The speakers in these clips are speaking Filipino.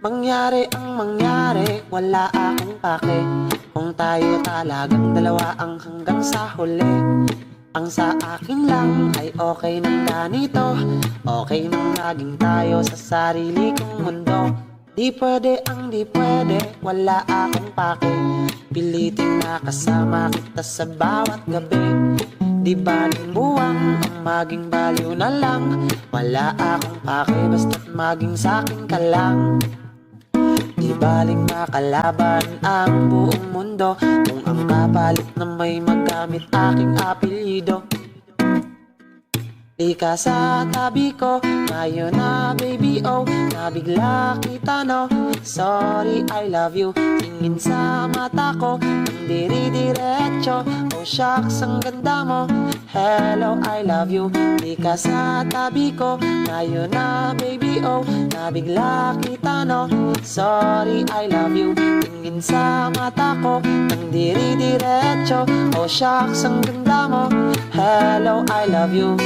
Mangyari ang mangyari, wala akong pake. Kung tayo talagang dalawa ang hanggang sa huli. Ang sa akin lang ay okay nang ganito. Okay nang laging tayo sa sarili kong mundo. Di pwede ang di pwede, wala akong pake. Piliting nakasama kita sa bawat gabi. Di baling buwang ang maging baliw na lang. Wala akong pake basta't maging sakin ka lang. Di baling makalaban ang buong mundo kung ang kapalit na may magamit aking apelyido. Di ka sa tabi ko, ngayon na baby oh. Nabigla kita no, sorry I love you. Tingin sa mata ko, ang diri-diretso. Oh shucks, ang ganda mo, hello I love you. Di ka sa tabi ko, ngayon na baby oh. Nabigla kita no, sorry I love you. Tingin sa mata ko, ang diri-diretso. Oh shucks, ang ganda mo, hello I love you.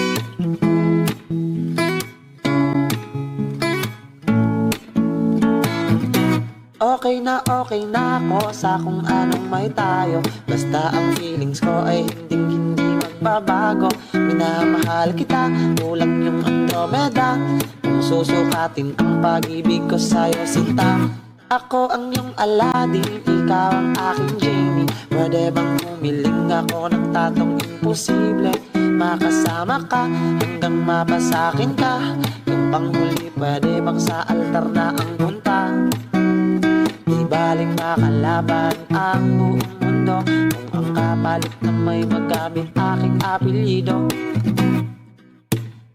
Okay na ako sa kung anong may tayo. Basta ang feelings ko ay hindi magbabago. Minamahal kita, kulang yung Andromeda. Kung susukatin ang pag-ibig ko sa'yo sinta. Ako ang iyong Aladdin, ikaw ang aking Genie. Pwede bang humiling ako ng tatong imposible? Makasama ka hanggang mapasakin ka. Yung panghuli pwede bang sa altar na ang punta? Di baling makalaban ang buong mundo kung ang kapalit na may magamit aking apelyido.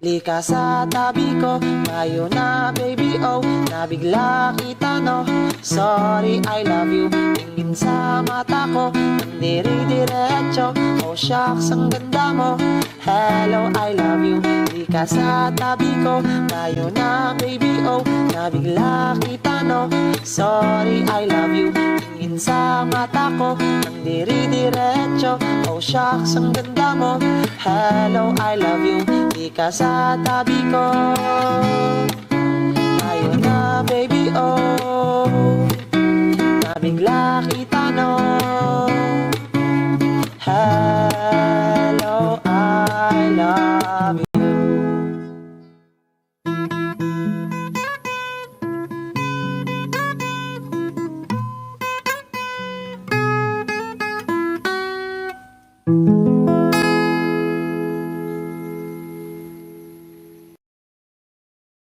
Lika sa tabi ko, ngayon na baby oh. Nabigla kita no, sorry I love you. Tingin sa mata ko, ang diri-diretso. Oh shucks, ang ganda mo, hello I love you. Lika sa tabi ko, ngayon na baby oh. Nabigla kita no, sorry I love you. Tingin sa mata ko, ang diri-diretso. Oh shucks, ang ganda mo, hello I love you. Di ka sa tabi ko, ngayon na baby oh.